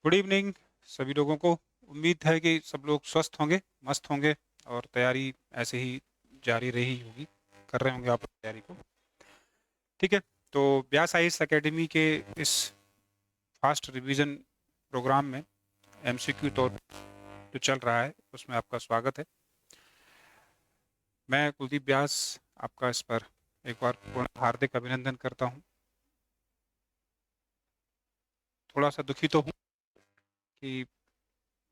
Good evening सभी लोगों को। उम्मीद है कि सब लोग स्वस्थ होंगे, मस्त होंगे और तैयारी ऐसे ही जारी रही होगी, कर रहे होंगे आप तैयारी को। ठीक है। तो व्यास आईएएस एकेडमी के इस फास्ट रिवीजन प्रोग्राम में एमसीक्यू तो जो चल रहा है उसमें आपका स्वागत है। मैं कुलदीप व्यास आपका इस पर एक बार हार्दिक अभिनंदन करता हूँ। थोड़ा सा दुखी तो हूँ कि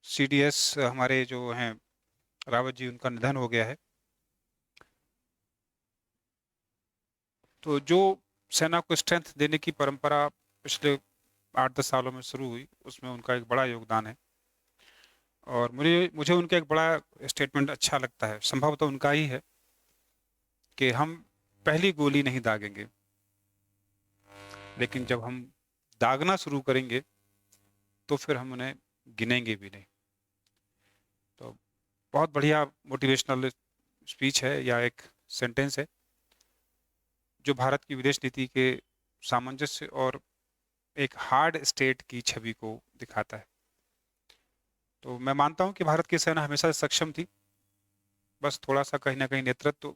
सीडीएस हमारे जो हैं रावत जी, उनका निधन हो गया है। तो जो सेना को स्ट्रेंथ देने की परंपरा पिछले 8-10 सालों में शुरू हुई, उसमें उनका एक बड़ा योगदान है। और मुझे मुझे उनका एक बड़ा स्टेटमेंट अच्छा लगता है, संभवतः उनका ही है, कि हम पहली गोली नहीं दागेंगे, लेकिन जब हम दागना शुरू करेंगे तो फिर हम उन्हें गिनेंगे भी नहीं। तो बहुत बढ़िया मोटिवेशनल स्पीच है या एक सेंटेंस है जो भारत की विदेश नीति के सामंजस्य और एक हार्ड स्टेट की छवि को दिखाता है। तो मैं मानता हूं कि भारत की सेना हमेशा से सक्षम थी, बस थोड़ा सा कहीं ना कहीं नेतृत्व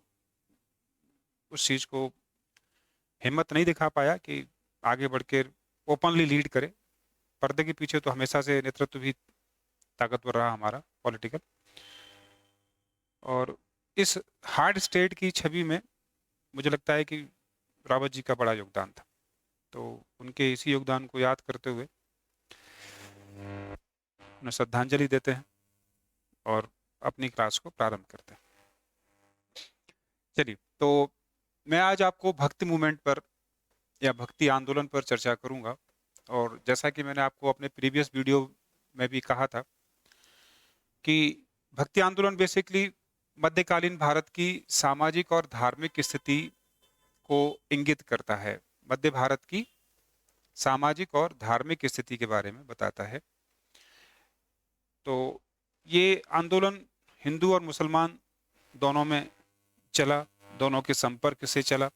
उस चीज को हिम्मत नहीं दिखा पाया कि आगे बढ़ के ओपनली लीड करे। पर्दे के पीछे तो हमेशा से नेतृत्व भी ताकतवर रहा हमारा पॉलिटिकल। और इस हार्ड स्टेट की छवि में मुझे लगता है कि रावत जी का बड़ा योगदान था। तो उनके इसी योगदान को याद करते हुए उन्हें श्रद्धांजलि देते हैं और अपनी क्लास को प्रारंभ करते हैं। चलिए, तो मैं आज आपको भक्ति मूवमेंट पर या भक्ति आंदोलन पर चर्चा करूंगा। और जैसा कि मैंने आपको अपने प्रीवियस वीडियो में भी कहा था कि भक्ति आंदोलन बेसिकली मध्यकालीन भारत की सामाजिक और धार्मिक स्थिति को इंगित करता है। मध्य भारत की सामाजिक और धार्मिक स्थिति के बारे में बताता है। तो ये आंदोलन हिंदू और मुसलमान दोनों में चला, दोनों के संपर्क से चला।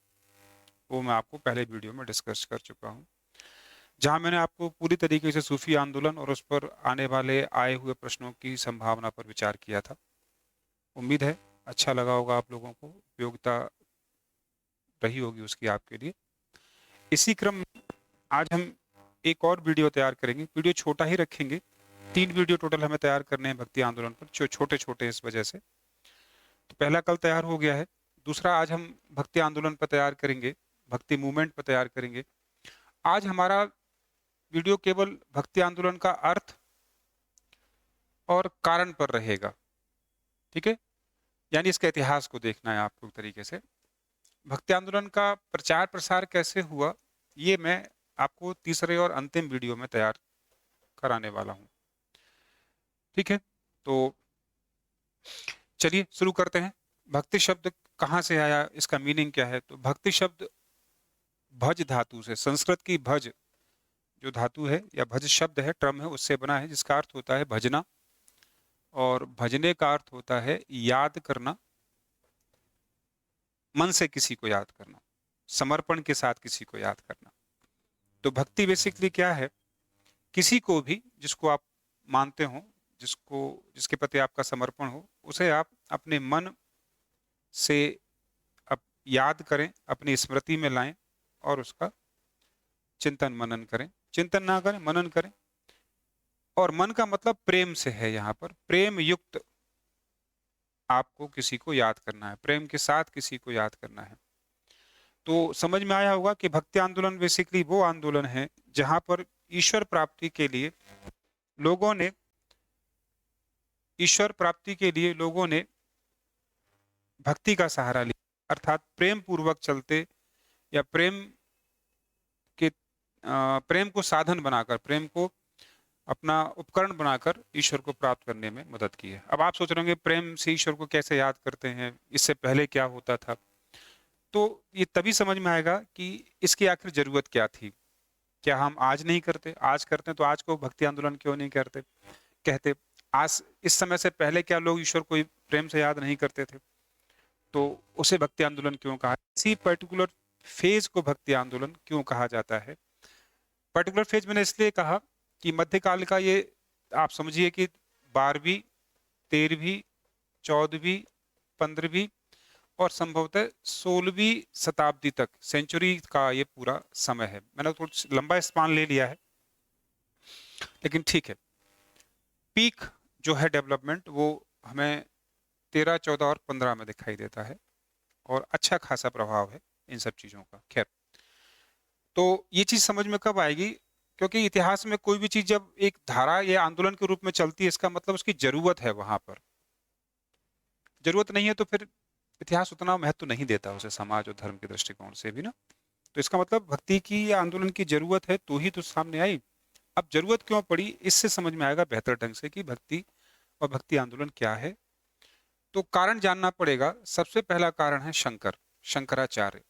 वो मैं आपको पहले वीडियो में डिस्कस कर चुका हूँ, जहां मैंने आपको पूरी तरीके से सूफी आंदोलन और उस पर आने वाले आए हुए प्रश्नों की संभावना पर विचार किया था। उम्मीद है अच्छा लगा होगा आप लोगों को, उपयोगिता रही होगी उसकी आपके लिए। इसी क्रम में आज हम एक और वीडियो तैयार करेंगे। वीडियो छोटा ही रखेंगे, 3 वीडियो टोटल हमें तैयार करने हैं भक्ति आंदोलन पर, जो छोटे छोटे इस वजह से। तो पहला कल तैयार हो गया है, दूसरा आज हम भक्ति आंदोलन पर तैयार करेंगे, भक्ति मूवमेंट पर तैयार करेंगे। आज हमारा वीडियो केवल भक्ति आंदोलन का अर्थ और कारण पर रहेगा। ठीक है, यानी इसका इतिहास को देखना है आपको एक तरीके से। भक्ति आंदोलन का प्रचार प्रसार कैसे हुआ, ये मैं आपको तीसरे और अंतिम वीडियो में तैयार कराने वाला हूं। ठीक है, तो चलिए शुरू करते हैं। भक्ति शब्द कहाँ से आया, इसका मीनिंग क्या है? तो भक्ति शब्द भज धातु से, संस्कृत की भज जो धातु है या भज शब्द है, टर्म है, उससे बना है, जिसका अर्थ होता है भजना। और भजने का अर्थ होता है याद करना, मन से किसी को याद करना, समर्पण के साथ किसी को याद करना। तो भक्ति बेसिकली क्या है? किसी को भी जिसको आप मानते हो, जिसको जिसके प्रति आपका समर्पण हो, उसे आप अपने मन से अब याद करें, अपनी स्मृति में लाएं और उसका चिंतन मनन करें। चिंतन ना करें, मनन करें। और मन का मतलब प्रेम से है, यहाँ पर प्रेम युक्त आपको किसी को याद करना है, प्रेम के साथ किसी को याद करना है। तो समझ में आया होगा कि भक्ति आंदोलन बेसिकली वो आंदोलन है जहां पर ईश्वर प्राप्ति के लिए लोगों ने भक्ति का सहारा लिया, अर्थात प्रेम पूर्वक चलते या प्रेम को साधन बनाकर, प्रेम को अपना उपकरण बनाकर ईश्वर को प्राप्त करने में मदद की है। अब आप सोच रहे होंगे प्रेम से ईश्वर को कैसे याद करते हैं, इससे पहले क्या होता था? तो ये तभी समझ में आएगा कि इसकी आखिर जरूरत क्या थी। क्या हम आज नहीं करते? आज करते हैं, तो आज को भक्ति आंदोलन क्यों नहीं करते कहते? आज इस समय से पहले क्या लोग ईश्वर को प्रेम से याद नहीं करते थे? तो उसे भक्ति आंदोलन क्यों कहा? इसी पर्टिकुलर फेज को भक्ति आंदोलन क्यों कहा जाता है? पर्टिकुलर फेज मैंने इसलिए कहा कि मध्यकाल का ये आप समझिए कि 12वीं, 13वीं, 14वीं, 15वीं और संभवतः 16वीं शताब्दी तक सेंचुरी का ये पूरा समय है। मैंने थोड़ा लंबा स्पान ले लिया है, लेकिन ठीक है। पीक जो है डेवलपमेंट वो हमें 13, 14 और 15 में दिखाई देता है और अच्छा खासा प्रभाव है इन सब चीजों का। खैर, तो ये चीज समझ में कब आएगी? क्योंकि इतिहास में कोई भी चीज जब एक धारा या आंदोलन के रूप में चलती है, इसका मतलब उसकी जरूरत है वहां पर। जरूरत नहीं है तो फिर इतिहास उतना महत्व नहीं देता उसे, समाज और धर्म के दृष्टिकोण से भी ना। तो इसका मतलब भक्ति की या आंदोलन की जरूरत है तो ही तो सामने आई। अब जरूरत क्यों पड़ी, इससे समझ में आएगा बेहतर ढंग से कि भक्ति और भक्ति आंदोलन क्या है। तो कारण जानना पड़ेगा। सबसे पहला कारण है शंकराचार्य।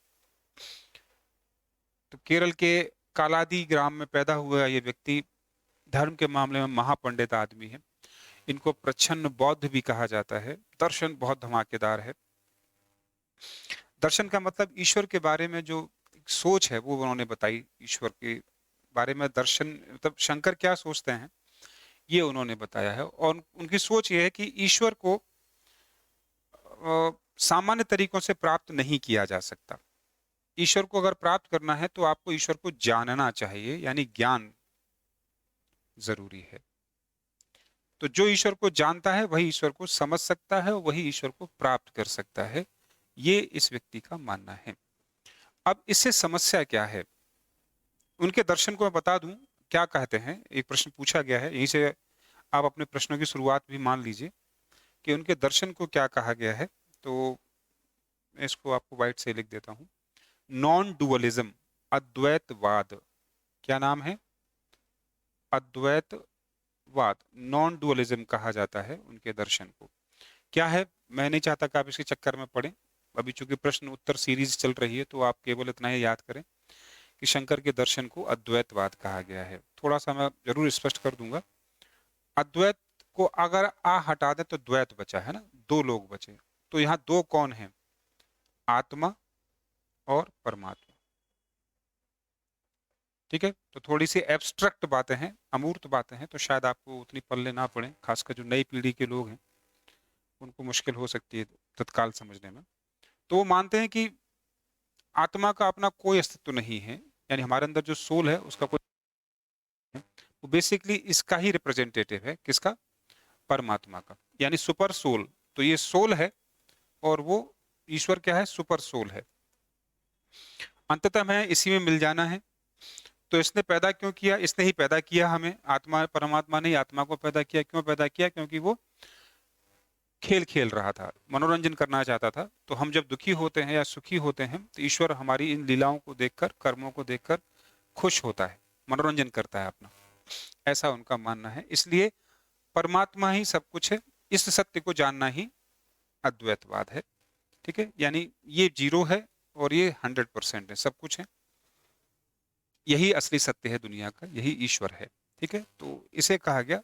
तो केरल के कालादी ग्राम में पैदा हुआ ये व्यक्ति धर्म के मामले में महापंडित आदमी है। इनको प्रच्छन्न बौद्ध भी कहा जाता है। दर्शन बहुत धमाकेदार है। दर्शन का मतलब ईश्वर के बारे में जो सोच है वो उन्होंने बताई। ईश्वर के बारे में दर्शन मतलब शंकर क्या सोचते हैं ये उन्होंने बताया है। और उनकी सोच ये है कि ईश्वर को सामान्य तरीकों से प्राप्त नहीं किया जा सकता। ईश्वर को अगर प्राप्त करना है तो आपको ईश्वर को जानना चाहिए, यानी ज्ञान जरूरी है। तो जो ईश्वर को जानता है वही ईश्वर को समझ सकता है और वही ईश्वर को प्राप्त कर सकता है। ये इस व्यक्ति का मानना है। अब इससे समस्या क्या है? उनके दर्शन को मैं बता दूं क्या कहते हैं। एक प्रश्न पूछा गया है, यहीं से आप अपने प्रश्नों की शुरुआत भी मान लीजिए कि उनके दर्शन को क्या कहा गया है। तो मैं इसको आपको वाइट से लिख देता हूं। नॉन डुअलिज्म, अद्वैतवाद। क्या नाम है? अद्वैतवाद, नॉन डुअलिज्म कहा जाता है उनके दर्शन को। क्या है? मैं नहीं चाहता कि आप इसके चक्कर में पड़े। अभी चूंकि प्रश्न उत्तर सीरीज चल रही है तो आप केवल इतना ही याद करें कि शंकर के दर्शन को अद्वैतवाद कहा गया है। थोड़ा सा मैं जरूर स्पष्ट कर दूंगा। अद्वैत को अगर आ हटा दें तो द्वैत बचा है ना, दो लोग बचे। तो यहाँ दो कौन है? आत्मा और परमात्मा। ठीक है, तो थोड़ी सी एब्स्ट्रैक्ट बातें हैं, अमूर्त बातें हैं, तो शायद आपको उतनी पल्ले ना पड़े। खासकर जो नई पीढ़ी के लोग हैं उनको मुश्किल हो सकती है तत्काल समझने में। तो वो मानते हैं कि आत्मा का अपना कोई अस्तित्व नहीं है, यानी हमारे अंदर जो सोल है उसका कोई, वो बेसिकली इसका ही रिप्रेजेंटेटिव है। किसका? परमात्मा का, यानी सुपर सोल। तो ये सोल है और वो ईश्वर क्या है? सुपर सोल है। अंततः हमें इसी में मिल जाना है। तो इसने पैदा क्यों किया? इसने ही पैदा किया हमें। आत्मा, परमात्मा ने आत्मा को पैदा किया। क्यों पैदा किया? क्योंकि वो खेल खेल रहा था, मनोरंजन करना चाहता था। तो हम जब दुखी होते हैं या सुखी होते हैं तो ईश्वर हमारी इन लीलाओं को देखकर, कर्मों को देखकर खुश होता है, मनोरंजन करता है अपना। ऐसा उनका मानना है। इसलिए परमात्मा ही सब कुछ है। इस सत्य को जानना ही अद्वैतवाद है। ठीक है, यानी ये जीरो है और ये 100% है, सब कुछ है। यही असली सत्य है दुनिया का, यही ईश्वर है। ठीक है, तो इसे कहा गया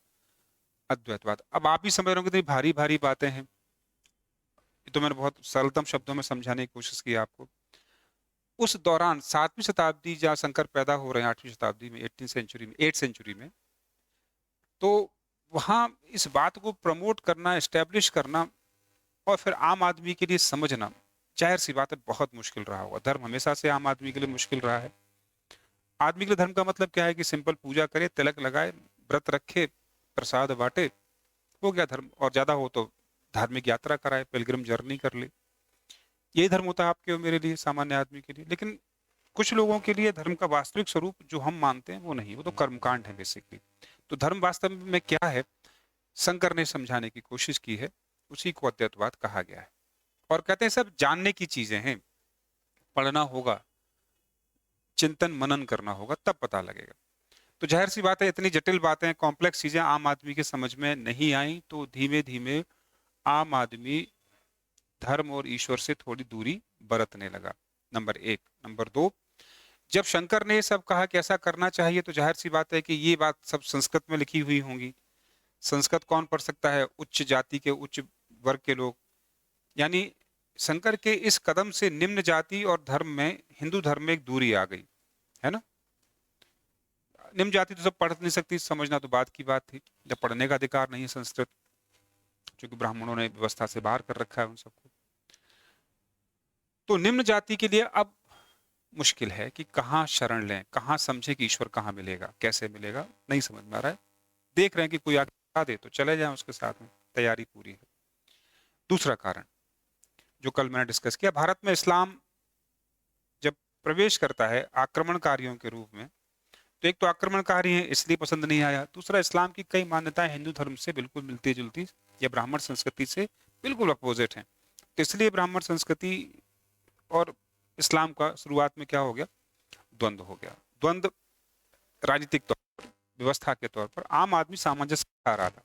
अद्वैतवाद। अब आप भी समझ रहे हो कितनी भारी भारी बातें हैं। ये तो मैंने बहुत सरलतम शब्दों में समझाने की कोशिश की आपको। उस दौरान 7वीं शताब्दी जहाँ शंकर पैदा हो रहे हैं, 8वीं शताब्दी में, 18 सेंचुरी में, 8 सेंचुरी में, तो वहाँ इस बात को प्रमोट करना, एस्टेब्लिश करना और फिर आम आदमी के लिए समझना, जाहिर सी बात है बहुत मुश्किल रहा होगा। धर्म हमेशा से आम आदमी के लिए मुश्किल रहा है। आदमी के लिए धर्म का मतलब क्या है कि सिंपल पूजा करे, तिलक लगाए, व्रत रखे, प्रसाद बांटे, हो गया धर्म। और ज्यादा हो तो धार्मिक यात्रा कराए, पिलग्रिम जर्नी कर ले। यही धर्म होता है आपके और मेरे लिए, सामान्य आदमी के लिए। लेकिन कुछ लोगों के लिए धर्म का वास्तविक स्वरूप जो हम मानते हैं वो नहीं, वो तो कर्मकांड है बेसिकली। तो धर्म वास्तव में क्या है, शंकर ने समझाने की कोशिश की है। उसी को अद्वैतवाद कहा गया है। और कहते हैं सब जानने की चीजें हैं, पढ़ना होगा, चिंतन मनन करना होगा, तब पता लगेगा। तो जाहिर सी बात है इतनी जटिल बातें, कॉम्प्लेक्स चीजें आम आदमी के समझ में नहीं आई। तो धीमे धीमे आम आदमी धर्म और ईश्वर से थोड़ी दूरी बरतने लगा। नंबर एक। नंबर दो, जब शंकर ने सब कहा कि ऐसा करना चाहिए तो जाहिर सी बात है कि ये बात सब संस्कृत में लिखी हुई होंगी। संस्कृत कौन पढ़ सकता है? उच्च जाति के, उच्च वर्ग के लोग। यानी शंकर के इस कदम से निम्न जाति और धर्म में, हिंदू धर्म में एक दूरी आ गई है ना। निम्न जाति तो सब पढ़ नहीं सकती, समझना तो बात की बात थी। जब पढ़ने का अधिकार नहीं है संस्कृत, क्योंकि ब्राह्मणों ने व्यवस्था से बाहर कर रखा है उन सबको, तो निम्न जाति के लिए अब मुश्किल है कि कहाँ शरण लें, कहाँ समझे कि ईश्वर कहाँ मिलेगा, कैसे मिलेगा, नहीं समझ में आ रहा है। देख रहे हैं कि कोई आगे बता दे तो चले जाएं उसके साथ में, तैयारी पूरी है। दूसरा कारण जो कल मैंने डिस्कस किया, भारत में इस्लाम जब प्रवेश करता है आक्रमणकारियों के रूप में, तो एक तो आक्रमणकारी है इसलिए पसंद नहीं आया, दूसरा इस्लाम की कई मान्यताएं हिंदू धर्म से बिल्कुल मिलती जुलती या ब्राह्मण संस्कृति से बिल्कुल अपोजिट हैं, तो इसलिए ब्राह्मण संस्कृति और इस्लाम का शुरुआत में क्या हो गया, द्वंद्व हो गया। द्वंद्व राजनीतिक तौर पर, व्यवस्था के तौर पर आम आदमी सामंजस्य आ रहा था।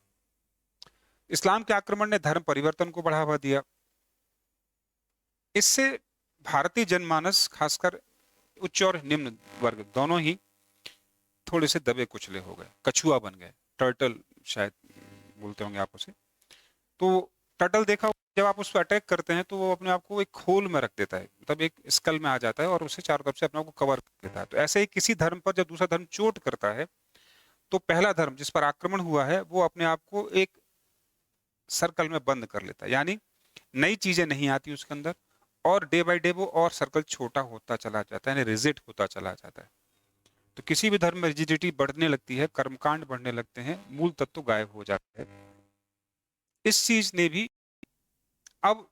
इस्लाम के आक्रमण ने धर्म परिवर्तन को बढ़ावा दिया। इससे भारतीय जनमानस, खासकर उच्च और निम्न वर्ग दोनों ही थोड़े से दबे कुचले हो गए, कछुआ बन गए, टर्टल शायद बोलते होंगे आप उसे। तो टर्टल देखा, जब आप उस पर अटैक करते हैं तो वो अपने आप को एक खोल में रख देता है, मतलब एक स्कल में आ जाता है और उसे चारों तरफ से अपने आप को कवर कर देता है। तो ऐसे ही किसी धर्म पर जब दूसरा धर्म चोट करता है, तो पहला धर्म जिस पर आक्रमण हुआ है वो अपने आप को एक सर्कल में बंद कर लेता है, यानी नई चीजें नहीं आती उसके अंदर, और डे बाय डे वो और सर्कल छोटा होता चला जाता है, यानी रिजिड होता चला जाता है। तो किसी भी धर्म में रिजिडिटी बढ़ने लगती है, कर्मकांड बढ़ने लगते हैं, मूल तत्व गायब हो जाता है। इस चीज ने भी अब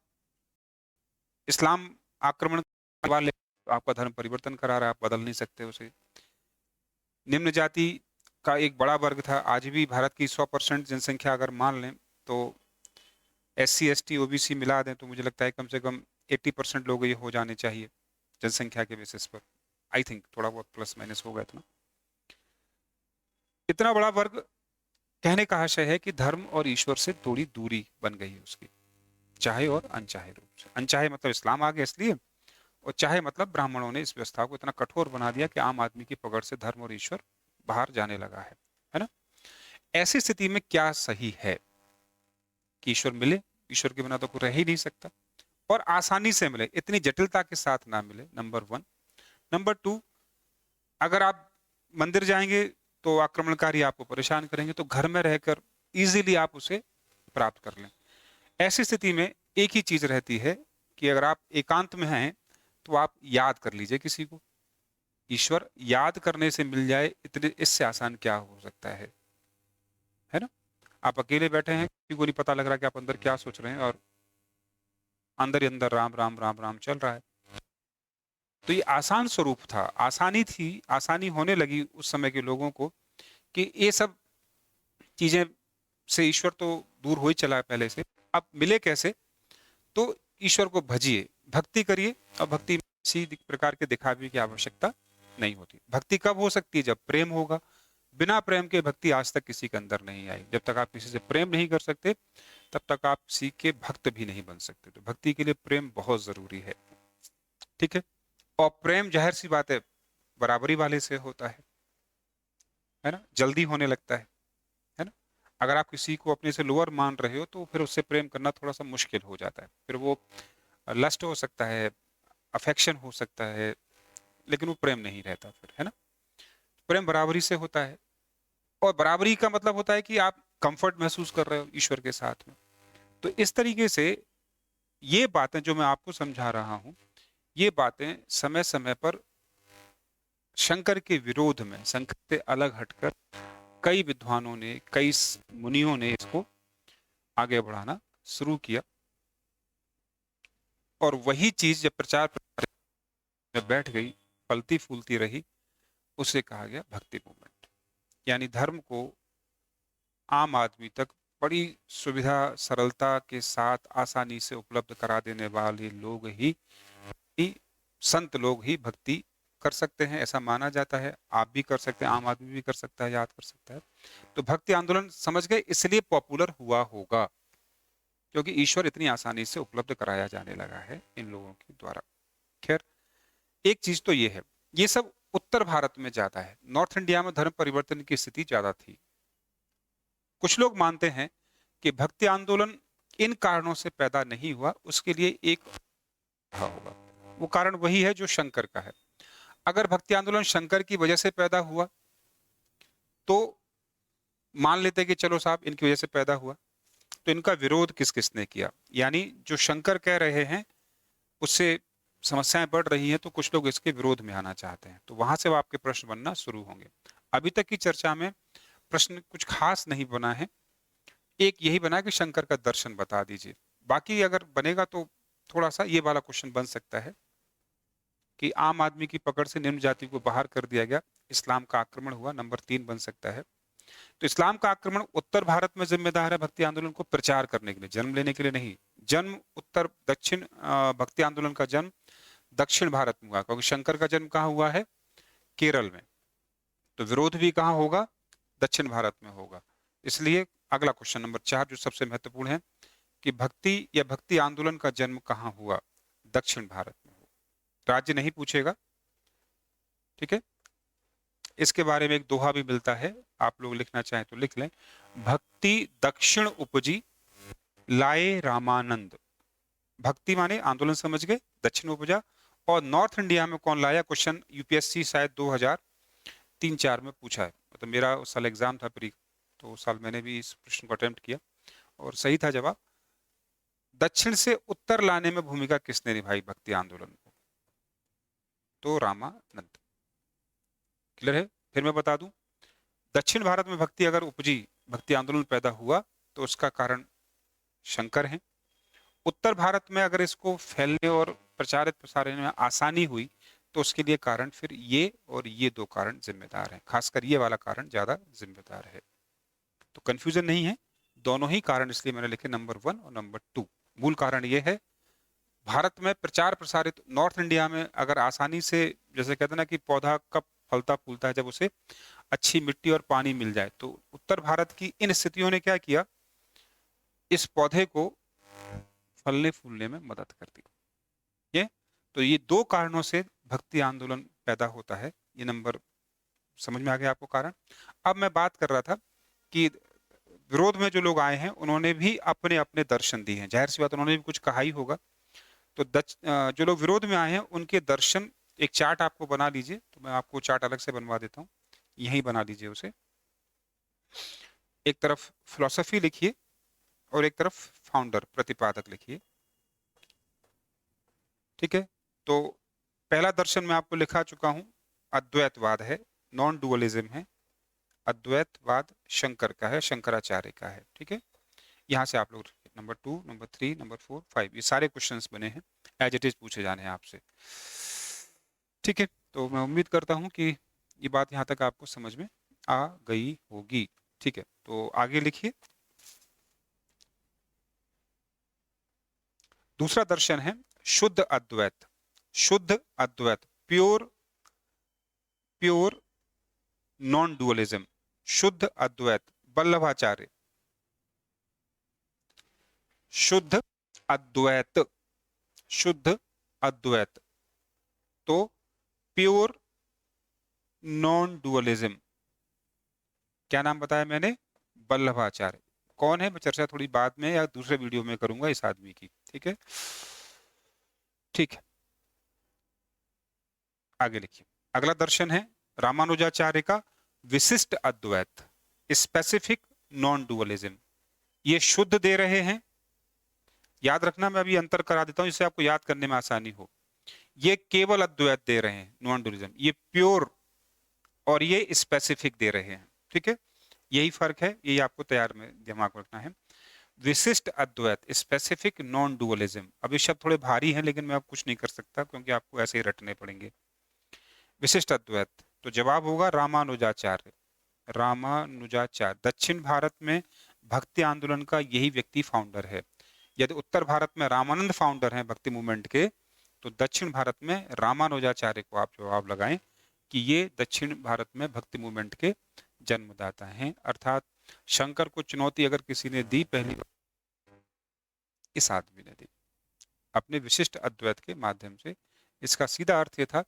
इस्लाम आक्रमण वाले आपका धर्म परिवर्तन करा रहा है, आप बदल नहीं सकते उसे। निम्न जाति का एक बड़ा वर्ग था, आज भी भारत की 100% जनसंख्या अगर मान लें तो SC ST OBC मिला दें तो मुझे लगता है कम से कम 80% लोग ये हो जाने चाहिए जनसंख्या के बेसिस पर। आई थिंक थोड़ा बहुत प्लस माइनस होगा इतना। इतना बड़ा वर्ग, कहने का आशय है कि धर्म और ईश्वर से थोड़ी दूरी बन गई है उसकी, चाहे और अनचाहे रूप से। अनचाहे मतलब इस्लाम आ गया इसलिए, और चाहे मतलब ब्राह्मणों ने इस व्यवस्था को इतना कठोर बना दिया कि आम आदमी की पकड़ से धर्म और ईश्वर बाहर जाने लगा है ना। ऐसी स्थिति में क्या सही है कि ईश्वर मिले, ईश्वर के बिना तो कोई रह ही नहीं सकता, और आसानी से मिले, इतनी जटिलता के साथ ना मिले, नंबर 1। नंबर 2, अगर आप मंदिर जाएंगे तो आक्रमणकारी आपको परेशान करेंगे, तो घर में रहकर इजीली आप उसे प्राप्त कर लें। ऐसी स्थिति में एक ही चीज रहती है कि अगर आप एकांत में हैं तो आप याद कर लीजिए किसी को। ईश्वर याद करने से मिल जाए, इतने इससे आसान क्या हो सकता है ना। आप अकेले बैठे हैं, किसी को नहीं पता लग रहा कि आप अंदर क्या सोच रहे हैं, और अंदर ही अंदर राम राम राम राम चल रहा है। तो ये आसान स्वरूप था, आसानी थी, आसानी होने लगी उस समय के लोगों को कि ये सब चीजें से ईश्वर तो दूर हो ही चला है पहले से, अब मिले कैसे। तो ईश्वर को भजिए, भक्ति करिए, और भक्ति में किसी प्रकार के दिखावे की आवश्यकता नहीं होती। भक्ति कब हो सकती है, जब प्रेम होगा। बिना प्रेम के भक्ति आज तक किसी के अंदर नहीं आई। जब तक आप किसी से प्रेम नहीं कर सकते तब तक आप किसी के भक्त भी नहीं बन सकते। तो भक्ति के लिए प्रेम बहुत जरूरी है, ठीक है। और प्रेम जाहिर सी बात है बराबरी वाले से होता है ना, जल्दी होने लगता है ना। अगर आप किसी को अपने से लोअर मान रहे हो तो फिर उससे प्रेम करना थोड़ा सा मुश्किल हो जाता है। फिर वो लस्ट हो सकता है, अफेक्शन हो सकता है, लेकिन वो प्रेम नहीं रहता फिर, है ना। प्रेम बराबरी से होता है, और बराबरी का मतलब होता है कि आप कंफर्ट महसूस कर रहे हो ईश्वर के साथ में। तो इस तरीके से ये बातें जो मैं आपको समझा रहा हूं, ये बातें समय समय पर शंकर के विरोध में, शंकर से अलग हटकर कई विद्वानों ने, कई मुनियों ने इसको आगे बढ़ाना शुरू किया। और वही चीज जब प्रचार में बैठ गई, फलती फूलती रही, उसे कहा गया भक्ति मूवमेंट। यानी धर्म को आम आदमी तक बड़ी सुविधा, सरलता के साथ आसानी से उपलब्ध करा देने वाले लोग ही संत लोग ही भक्ति कर सकते हैं, ऐसा माना जाता है। आप भी कर सकते हैं, आम आदमी भी कर सकता है, याद कर सकता है। तो भक्ति आंदोलन समझ गए इसलिए पॉपुलर हुआ होगा, क्योंकि ईश्वर इतनी आसानी से उपलब्ध कराया जाने लगा है इन लोगों के द्वारा। खैर, एक चीज तो ये है, ये सब उत्तर भारत में ज्यादा है, नॉर्थ इंडिया में धर्म परिवर्तन की स्थिति ज्यादा थी। कुछ लोग मानते हैं कि भक्ति आंदोलन इन कारणों से पैदा नहीं हुआ, उसके लिए एक रहा होगा। वो कारण वही है जो शंकर का है। अगर भक्ति आंदोलन शंकर की वजह से पैदा हुआ तो मान लेते हैं कि चलो साहब इनकी वजह से पैदा हुआ, तो इनका विरोध किस किसने किया, यानी जो शंकर कह रहे हैं उससे समस्याएं बढ़ रही हैं, तो कुछ लोग इसके विरोध में आना चाहते हैं, तो वहां से वो आपके प्रश्न बनना शुरू होंगे। अभी तक की चर्चा में प्रश्न कुछ खास नहीं बना है, एक यही बना कि शंकर का दर्शन बता दीजिए। बाकी अगर बनेगा तो थोड़ा सा ये वाला क्वेश्चन बन सकता है कि आम आदमी की पकड़ से निम्न जाति को बाहर कर दिया गया, इस्लाम का आक्रमण हुआ, नंबर 3 बन सकता है। तो इस्लाम का आक्रमण उत्तर भारत में जिम्मेदार है भक्ति आंदोलन को प्रचार करने के लिए, जन्म लेने के लिए नहीं। जन्म उत्तर दक्षिण भक्ति आंदोलन का जन्म दक्षिण भारत में हुआ, क्योंकि शंकर का जन्म कहाँ हुआ है, केरल में, तो विरोध भी कहाँ होगा, दक्षिण भारत में होगा। इसलिए अगला क्वेश्चन नंबर 4 जो सबसे महत्वपूर्ण है कि भक्ति या भक्ति आंदोलन का जन्म कहाँ हुआ, दक्षिण भारत में हुआ। राज्य नहीं पूछेगा, ठीक है। इसके बारे में एक दोहा भी मिलता है, आप लोग लिखना चाहें तो लिख लें। भक्ति दक्षिण उपजी लाए रामानंद। भक्ति माने आंदोलन समझ गए, दक्षिण उपजा, और नॉर्थ इंडिया में कौन लाया, क्वेश्चन यूपीएससी शायद 2003-4 में पूछा है, मतलब मेरा उस साल एग्जाम था प्री, तो उस साल मैंने भी इस प्रश्न को अटेम्प्ट किया और सही था जवाब। दक्षिण से उत्तर लाने में भूमिका किसने निभाई भक्ति आंदोलन को, तो रामानंद। क्लियर है, फिर मैं बता दूं, दक्षिण भारत में भक्ति अगर उपजी, भक्ति आंदोलन पैदा हुआ, तो उसका कारण शंकर हैं। उत्तर भारत में अगर इसको फैलने और प्रचारित प्रसारण में आसानी हुई, तो उसके लिए कारण फिर ये और ये दो कारण जिम्मेदार हैं, खासकर ये वाला कारण ज्यादा जिम्मेदार है। तो कंफ्यूजन नहीं है, दोनों ही कारण इसलिए मैंने लिखे नंबर 1 और नंबर 2। मूल कारण ये है, भारत में प्रचार प्रसारित, नॉर्थ इंडिया में अगर आसानी से, जैसे कहते हैं ना कि पौधा कब फलता फूलता है, जब उसे अच्छी मिट्टी और पानी मिल जाए, तो उत्तर भारत की इन स्थितियों ने क्या किया, इस पौधे को फलने फूलने में मदद कर दी। ये तो ये दो कारणों से भक्ति आंदोलन पैदा होता है, ये नंबर समझ में आ गया आपको कारण। अब मैं बात कर रहा था कि विरोध में जो लोग आए हैं उन्होंने भी अपने अपने दर्शन दिए हैं, जाहिर सी बात उन्होंने भी कुछ कहा ही होगा। तो जो लोग विरोध में आए हैं उनके दर्शन, एक चार्ट आपको बना लीजिए, तो मैं आपको चार्ट अलग से बनवा देता हूँ, यही बना लीजिए उसे। एक तरफ फिलॉसफी लिखिए और एक तरफ फाउंडर प्रतिपादक लिखिए, ठीक है। तो पहला दर्शन मैं आपको लिखा चुका हूं, अद्वैतवाद है, नॉन डुअलिज्म है। अद्वैतवाद शंकर का है, शंकराचार्य का है, ठीक है। यहां से आप लोग नंबर 2, नंबर 3, नंबर 4, 5 ये सारे क्वेश्चंस बने हैं, एज इट इज पूछे जाने हैं आपसे, ठीक है। तो मैं उम्मीद करता हूं कि ये बात यहां तक आपको समझ में आ गई होगी, ठीक है। तो आगे लिखिए। दूसरा दर्शन है शुद्ध अद्वैत। शुद्ध अद्वैत, प्योर प्योर नॉन डुअलिज्म, शुद्ध अद्वैत, वल्लभाचार्य। शुद्ध अद्वैत, शुद्ध अद्वैत, तो प्योर नॉन डुअलिज्म, क्या नाम बताया मैंने, वल्लभाचार्य। कौन है, मैं चर्चा थोड़ी बाद में या दूसरे वीडियो में करूंगा इस आदमी की, ठीक है। ठीक है, आगे लिखिए। अगला दर्शन है रामानुजाचार्य का विशिष्ट अद्वैत, स्पेसिफिक नॉन डुअलिज्म। ये शुद्ध दे रहे हैं, याद रखना, मैं अभी अंतर करा देता हूं जिससे आपको याद करने में आसानी हो। ये केवल अद्वैत दे रहे हैं, नॉन डुअलिज्म, ये प्योर, और ये स्पेसिफिक दे रहे हैं, ठीक है। यही फर्क है, यही आपको तैयार में दिमाग में रखना है। विशिष्ट अद्वैत, स्पेसिफिक नॉन डुअलिज्म। अब ये शब्द थोड़े भारी हैं, लेकिन मैं अब कुछ नहीं कर सकता क्योंकि आपको ऐसे ही रटने पड़ेंगे। विशिष्ट अद्वैत, तो जवाब होगा रामानुजाचार्य। रामानुजाचार्य दक्षिण भारत में भक्ति आंदोलन का यही व्यक्ति फाउंडर है। यदि उत्तर भारत में रामानंद फाउंडर हैं भक्ति मूवमेंट के, तो दक्षिण भारत में रामानुजाचार्य को आप जवाब लगाएं कि ये दक्षिण भारत में भक्ति मूवमेंट के जन्मदाता हैं। अर्थात शंकर को चुनौती अगर किसी ने दी पहली बार, इस आदमी ने दी अपने विशिष्ट अद्वैत के माध्यम से। इसका सीधा अर्थ यह था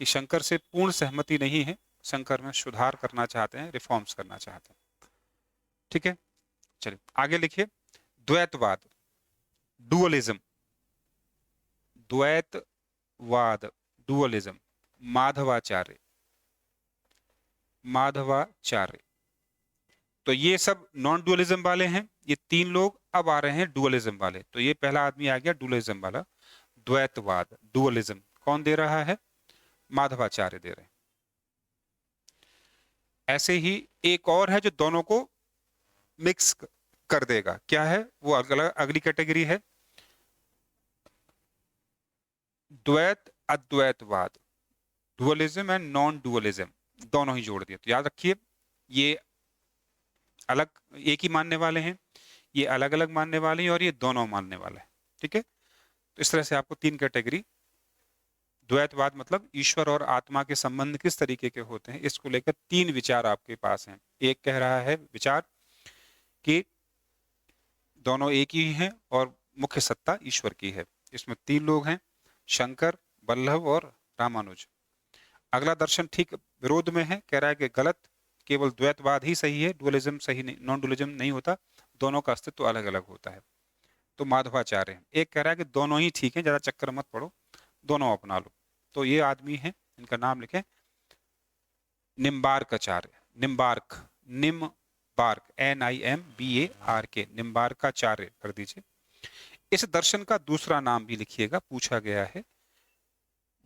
कि शंकर से पूर्ण सहमति नहीं है, शंकर में सुधार करना चाहते हैं, रिफॉर्म्स करना चाहते हैं, ठीक है। चलिए आगे लिखिए। द्वैतवाद, डुअलिज्म, द्वैतवाद, डुअलिज्म, माधवाचार्य। माधवाचार्य, तो ये सब नॉन डुअलिज्म वाले हैं। ये तीन लोग अब आ रहे हैं डुअलिज्म वाले। तो ये पहला आदमी आ गया डुअलिज्म वाला, द्वैतवाद, डुअलिज्म। कौन दे रहा है? माधवाचार्य दे रहे हैं। ऐसे ही एक और है जो दोनों को मिक्स कर देगा। क्या है वो? अगली कैटेगरी है द्वैत अद्वैतवाद, डुअलिज्म एंड नॉन डुअलिज्म, दोनों ही जोड़ दिए। तो याद रखिए, ये अलग एक ही मानने वाले हैं, ये अलग अलग मानने वाले हैं, और ये दोनों मानने वाले हैं। ठीक है, तो इस तरह से आपको तीन कैटेगरी, द्वैतवाद मतलब ईश्वर और आत्मा के संबंध किस तरीके के होते हैं, इसको लेकर तीन विचार आपके पास हैं। एक कह रहा है विचार कि दोनों एक ही हैं और मुख्य सत्ता ईश्वर की है। इसमें तीन लोग हैं, शंकर, वल्लभ और रामानुज। अगला दर्शन ठीक विरोध में है, कह रहा है कि गलत, केवल द्वैतवाद ही सही है, डुअलिज्म सही नहीं, नॉन डुअलिज्म नहीं होता, दोनों का अस्तित्व अलग अलग होता है। तो माधवाचार्य है। एक कह रहा है कि दोनों ही ठीक है, ज्यादा चक्कर मत पड़ो, दोनों अपना लो। तो ये आदमी है, इनका नाम लिखें, निम्बार्काचार्य, निम्बार्क, निम्बार्क, NIMBARK, निम्बार्काचार्य कर दीजिए। इस दर्शन का दूसरा नाम भी लिखिएगा, पूछा गया है,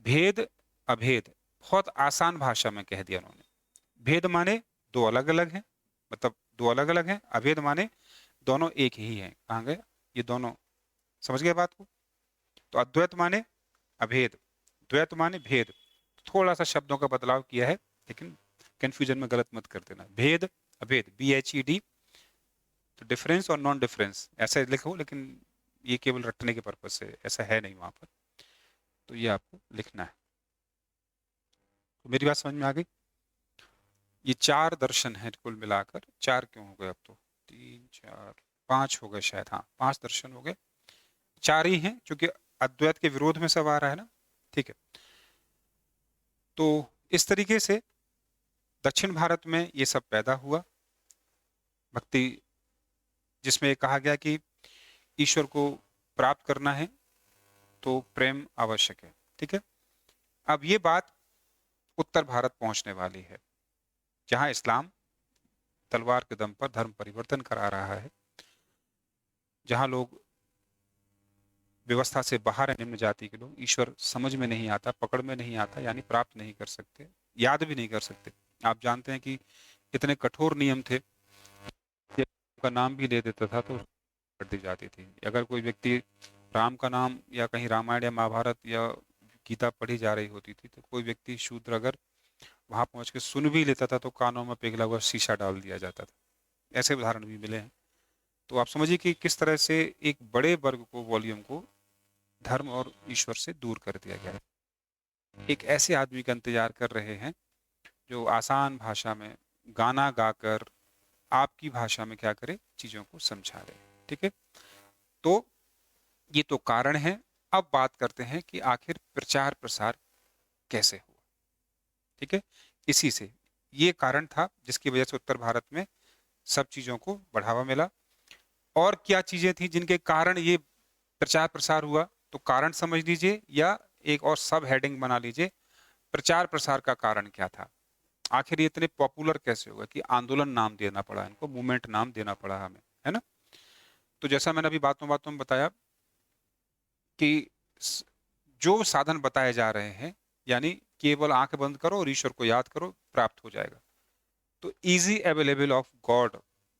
भेद अभेद। बहुत आसान भाषा में कह दिया उन्होंने। भेद माने दो अलग अलग हैं, मतलब दो अलग अलग हैं। अभेद माने दोनों एक ही हैं। कहाँ गए ये दोनों? समझ गए बात को? तो अद्वैत माने अभेद, द्वैत माने भेद। थोड़ा सा शब्दों का बदलाव किया है, लेकिन कंफ्यूजन में गलत मत कर देना। भेद अभेद, BHED, तो डिफरेंस और नॉन डिफरेंस ऐसा लिखो, लेकिन ये केवल रटने के पर्पज से, ऐसा है नहीं वहां पर। तो ये आपको लिखना है। तो मेरी बात समझ में आ गई? ये चार दर्शन हैं कुल मिलाकर। चार क्यों हो गए अब तो? तीन, चार, पांच हो गए शायद। हाँ, पांच दर्शन हो गए। चार ही हैं क्योंकि अद्वैत के विरोध में सब आ रहा है ना। ठीक है, तो इस तरीके से दक्षिण भारत में ये सब पैदा हुआ, भक्ति, जिसमें कहा गया कि ईश्वर को प्राप्त करना है तो प्रेम आवश्यक है। ठीक है, अब ये बात उत्तर भारत पहुंचने वाली है, जहां इस्लाम तलवार के दम पर धर्म परिवर्तन करा रहा है, जहां लोग व्यवस्था से बाहर है, निम्न जाति के लोग, ईश्वर समझ में नहीं आता, पकड़ में नहीं आता, यानी प्राप्त नहीं कर सकते, याद भी नहीं कर सकते। आप जानते हैं कि इतने कठोर नियम थे, का नाम भी ले देता था तो कर दी जाती थी। अगर कोई व्यक्ति राम का नाम या कहीं रामायण या महाभारत या गीता पढ़ी जा रही होती थी, तो कोई व्यक्ति शूद्र अगर वहां पहुंच के सुन भी लेता था तो कानों में पिघला हुआ शीशा डाल दिया जाता था। ऐसे उदाहरण भी मिले हैं। तो आप समझिए कि किस तरह से एक बड़े वर्ग को, वॉल्यूम को, धर्म और ईश्वर से दूर कर दिया गया है। एक ऐसे आदमी का इंतजार कर रहे हैं जो आसान भाषा में गाना गाकर आपकी भाषा में क्या करे, चीजों को समझा दे। ठीक है, तो ये तो कारण है। अब बात करते हैं कि आखिर प्रचार प्रसार कैसे हुआ। ठीक है, इसी से ये कारण था जिसकी वजह से उत्तर भारत में सब चीजों को बढ़ावा मिला। और क्या चीजें थी जिनके कारण ये प्रचार प्रसार हुआ? तो कारण समझ लीजिए, या एक और सब हेडिंग बना लीजिए, प्रचार प्रसार का कारण क्या था। आखिर ये इतने पॉपुलर कैसे हुआ कि आंदोलन नाम देना पड़ा इनको, मूवमेंट नाम देना पड़ा हमें, है ना। तो जैसा मैंने अभी बातों बातों में बताया कि जो साधन बताए जा रहे हैं, यानी केवल आंख बंद करो और ईश्वर को याद करो, प्राप्त हो जाएगा। तो easy available of God,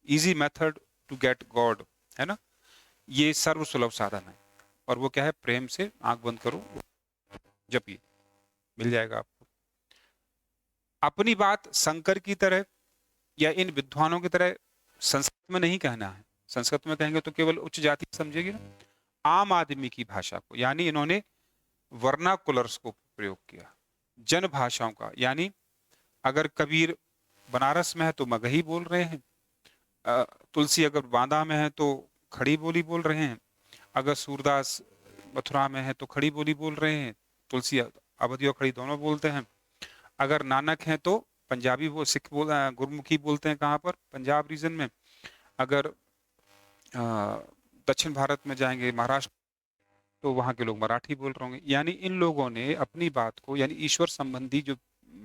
easy method to get God, है ना, ये सर्वसुलभ साधन है। और वो क्या है? प्रेम से आंख बंद करो, जपिए, मिल जाएगा आपको। अपनी बात शंकर की तरह या इन विद्वानों की तरह संस्कृत में नहीं कहना है। संस्कृत में कहेंगे तो केवल उच्च जाति समझेगी ना। आम आदमी की भाषा को, यानी इन्होंने वर्नाकुलर्स को प्रयोग किया, जन भाषाओं का। यानी अगर कबीर बनारस में है तो मगही बोल रहे हैं, तुलसी अगर बांदा में है तो खड़ी बोली बोल रहे हैं, अगर सूरदास मथुरा में है तो खड़ी बोली बोल रहे हैं, तुलसी अवधी और खड़ी दोनों बोलते हैं। अगर नानक हैं तो पंजाबी वो सिख बोल, गुरमुखी बोलते हैं, कहाँ पर? पंजाब रीजन में। अगर दक्षिण भारत में जाएंगे, महाराष्ट्र, तो वहाँ के लोग मराठी बोल रहे होंगे। यानी इन लोगों ने अपनी बात को, यानी ईश्वर संबंधी जो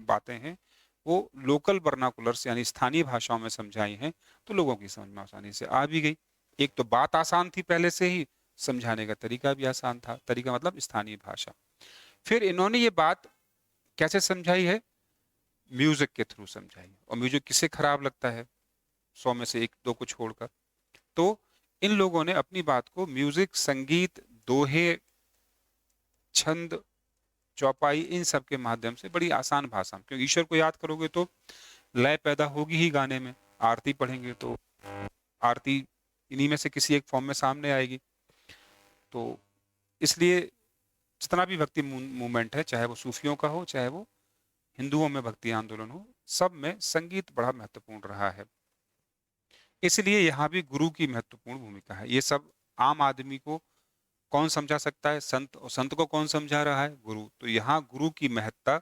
बातें हैं वो लोकल वर्नाकुलर्स यानी स्थानीय भाषाओं में समझाई हैं, तो लोगों की समझ में आसानी से आ भी गई। एक तो बात आसान थी पहले से ही, समझाने का तरीका भी आसान था, तरीका मतलब स्थानीय भाषा। फिर इन्होंने ये बात कैसे समझाई है? म्यूजिक के थ्रू समझाई। और म्यूजिक किसे खराब लगता है, 100 में से एक दो को छोड़कर। तो इन लोगों ने अपनी बात को म्यूजिक, संगीत, दोहे, छंद, चौपाई, इन सब के माध्यम से बड़ी आसान भाषा में, क्योंकि ईश्वर को याद करोगे तो लय पैदा होगी ही गाने में। आरती पढ़ेंगे तो आरती इन्हीं में से किसी एक फॉर्म में सामने आएगी। तो इसलिए जितना भी भक्ति मूवमेंट है, चाहे वो सूफियों का हो, चाहे वो हिंदुओं में भक्ति आंदोलन हो, सब में संगीत बड़ा महत्वपूर्ण रहा है। इसलिए यहाँ भी गुरु की महत्वपूर्ण भूमिका है। ये सब आम आदमी को कौन समझा सकता है? संत। और संत को कौन समझा रहा है? गुरु। तो यहाँ गुरु की महत्ता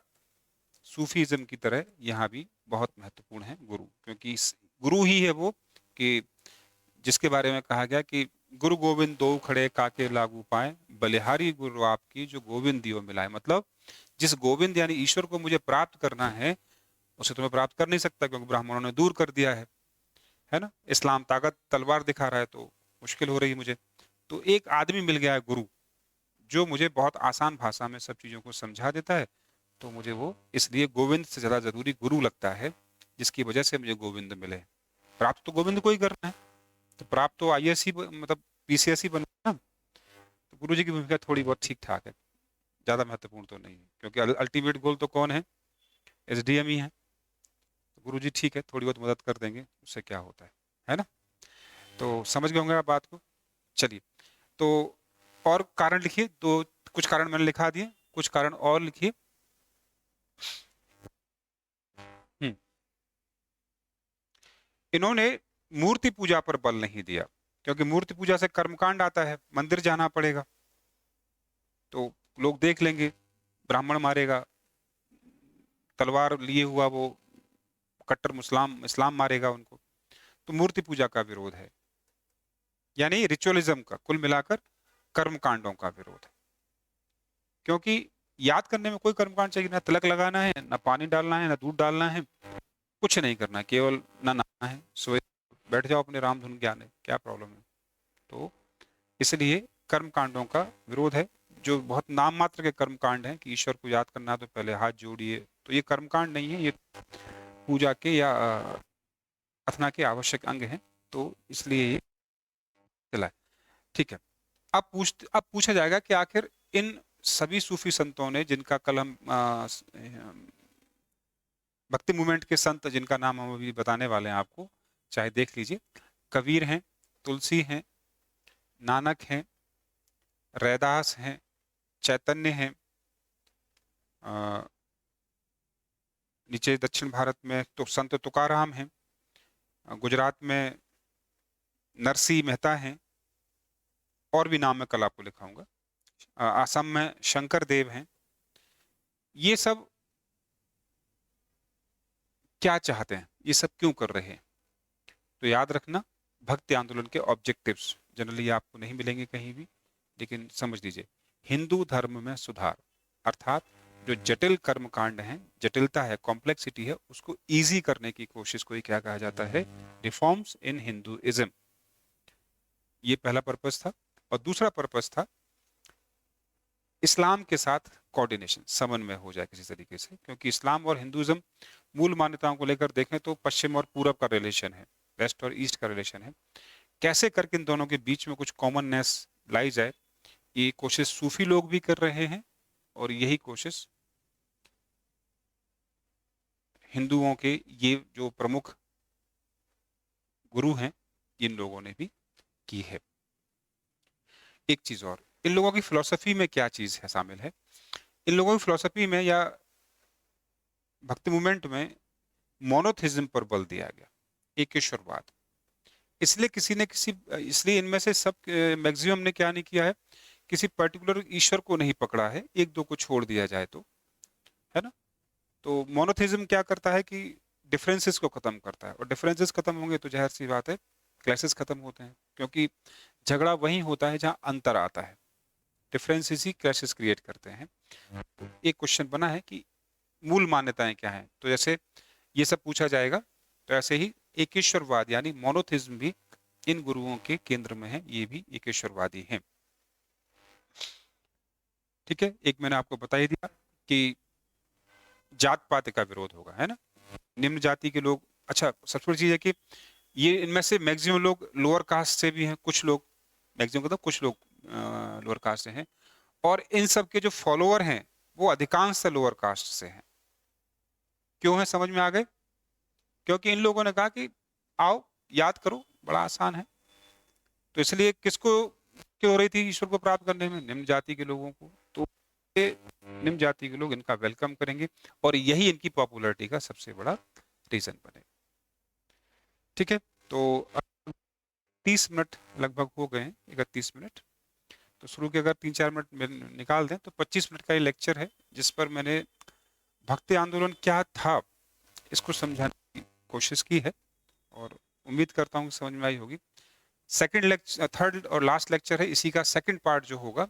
सूफीज्म की तरह यहाँ भी बहुत महत्वपूर्ण है गुरु, क्योंकि गुरु ही है वो कि जिसके बारे में कहा गया कि गुरु गोविंद दो खड़े काके लागू पाए, बलिहारी गुरु आपकी जो गोविंद दियो मिलाए। मतलब जिस गोविंद यानी ईश्वर को मुझे प्राप्त करना है, उसे तो मैं प्राप्त कर नहीं सकता, क्योंकि ब्राह्मणों ने दूर कर दिया है ना। इस्लाम ताकत तलवार दिखा रहा है, तो मुश्किल हो रही है मुझे। तो एक आदमी मिल गया है गुरु, जो मुझे बहुत आसान भाषा में सब चीजों को समझा देता है। तो मुझे वो इसलिए गोविंद से ज्यादा जरूरी गुरु लगता है, जिसकी वजह से मुझे गोविंद मिले। प्राप्त तो गोविंद को ही करना है, तो प्राप्त तो आईएएस ही मतलब पीसीएस ही बनना है। तो गुरु जी की भूमिका थोड़ी बहुत ठीक ठाक है, ज्यादा महत्वपूर्ण तो नहीं है, क्योंकि अल्टीमेट गोल तो कौन है? एसडीएम ही है। तो गुरु जी ठीक है, थोड़ी बहुत मदद कर देंगे, उससे क्या होता है ना। तो समझ गए होंगे आप बात को। चलिए, तो और कारण लिखिए। तो कुछ कारण मैंने लिखा दिए, कुछ कारण और लिखिए। इन्होंने मूर्ति पूजा पर बल नहीं दिया, क्योंकि मूर्ति पूजा से कर्मकांड आता है, मंदिर जाना पड़ेगा, तो लोग देख लेंगे, ब्राह्मण मारेगा, तलवार लिए हुआ वो कट्टर इस्लाम मारेगा उनको। तो मूर्ति पूजा का विरोध है, यानी रिचुअलिज्म का, कुल मिलाकर कर्मकांडों का विरोध है। क्योंकि याद करने में कोई कर्मकांड चाहिए ना, तिलक लगाना है, ना पानी डालना है, ना दूध डालना है, कुछ नहीं करना है, केवल ना नहाना है, सोए बैठ जाओ अपने राम धुन ज्ञान है, क्या प्रॉब्लम है। तो इसलिए कर्म कांडों का विरोध है। जो बहुत नाम मात्र के कर्म कांड हैं कि ईश्वर को याद करना है तो पहले हाथ जोड़िए, तो ये कर्म कांड नहीं है, ये पूजा के या प्रार्थना के आवश्यक अंग हैं। तो इसलिए ये चला है। ठीक है। अब पूछा जाएगा कि आखिर इन सभी सूफी संतों ने, जिनका कल हम भक्ति मूवमेंट के संत जिनका नाम हम अभी बताने वाले हैं आपको, चाहे देख लीजिए, कबीर हैं, तुलसी हैं, नानक हैं, रैदास हैं, चैतन्य हैं, नीचे दक्षिण भारत में तो संत तुकाराम हैं, गुजरात में नरसिंह मेहता हैं, और भी नाम मैं कल आपको लिखाऊंगा, असम में शंकर देव हैं। ये सब क्या चाहते हैं, ये सब क्यों कर रहे हैं? तो याद रखना, भक्ति आंदोलन के ऑब्जेक्टिव्स जनरली आपको नहीं मिलेंगे कहीं भी, लेकिन समझ लीजिए, हिंदू धर्म में सुधार, अर्थात जो जटिल कर्मकांड हैं, जटिलता है, कॉम्प्लेक्सिटी है, उसको इजी करने की कोशिश को ही क्या कहा जाता है? Reforms in Hinduism. ये पहला पर्पस था। और दूसरा पर्पस था इस्लाम के साथ कोऑर्डिनेशन, समन्वय हो जाए किसी तरीके से, क्योंकि इस्लाम और हिंदुइज्म मूल मान्यताओं को लेकर देखें तो पश्चिम और पूरब का रिलेशन है, वेस्ट और ईस्ट का रिलेशन है। कैसे करके इन दोनों के बीच में कुछ कॉमननेस लाई जाए, ये कोशिश सूफी लोग भी कर रहे हैं, और यही कोशिश हिंदुओं के ये जो प्रमुख गुरु हैं, इन लोगों ने भी की है। एक चीज और, इन लोगों की फिलॉसफी में क्या चीज है शामिल है? इन लोगों की फिलॉसफी में या भक्ति मूवमेंट में मोनोथिज्म पर बल दिया गया, एक ईश्वरवाद। इसलिए इनमें से सब मैक्सिमम ने क्या नहीं किया है, किसी पर्टिकुलर ईश्वर को नहीं पकड़ा है, एक दो को छोड़ दिया जाए तो, है ना। तो मोनोथिज्म क्या करता है कि डिफरेंसेस को खत्म करता है, और डिफरेंसेस खत्म होंगे तो जाहिर सी बात है क्लैशेस खत्म होते हैं, क्योंकि झगड़ा वही होता है जहां अंतर आता है, डिफरेंसेस ही क्लैशेस क्रिएट करते हैं। एक क्वेश्चन बना है कि मूल मान्यताएं क्या हैं, तो जैसे ये सब पूछा जाएगा। तो ऐसे ही एकेश्वरवाद यानी मोनोथिज्म भी इन गुरुओं के केंद्र में है, ये भी एकेश्वरवादी हैं। ठीक है, एक मैंने आपको बता ही दिया कि जात पात का विरोध होगा, है ना, निम्न जाति के लोग। अच्छा, सबसे बड़ी चीज है कि ये इनमें से मैक्सिमम लोग लोअर कास्ट से भी हैं, कुछ लोग, मैक्सिमम मतलब कुछ लोग लोअर कास्ट से हैं, और इन सब के जो फॉलोअर हैं वो अधिकांश से लोअर कास्ट से हैं। क्यों है, समझ में आ गए? क्योंकि इन लोगों ने कहा कि आओ याद करो, बड़ा आसान है। तो इसलिए किसको क्यों हो रही थी ईश्वर को प्राप्त करने में? निम्न जाति के लोगों को। तो ये निम्न जाति के लोग इनका वेलकम करेंगे और यही इनकी पॉपुलैरिटी का सबसे बड़ा रीजन बने। ठीक है, तो 30 मिनट लगभग हो गए हैं, 31 मिनट। तो शुरू के अगर 3-4 मिनट निकाल दें तो 25 मिनट का ये लेक्चर है, जिस पर मैंने भक्ति आंदोलन क्या था इसको समझाने की कोशिश की है, और उम्मीद करता हूँ समझ में आई होगी। सेकंड लेक्चर, थर्ड और लास्ट लेक्चर है, इसी का सेकंड पार्ट जो होगा,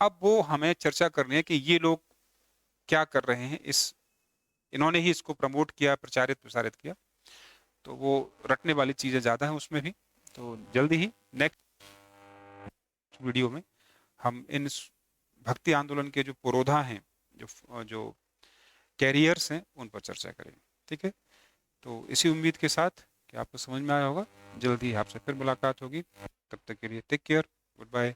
अब वो हमें चर्चा करनी है कि ये लोग क्या कर रहे हैं, इन्होंने ही इसको प्रमोट किया, प्रचारित प्रसारित किया, तो वो रटने वाली चीजें ज्यादा हैं उसमें भी। तो जल्दी ही नेक्स्ट वीडियो में हम इन भक्ति आंदोलन के जो पुरोधा हैं, जो जो कैरियर्स हैं, उन पर चर्चा करेंगे। ठीक है, तो इसी उम्मीद के साथ कि आपको समझ में आया होगा, जल्दी ही आपसे फिर मुलाकात होगी। तब तक के लिए टेक केयर, गुड बाय।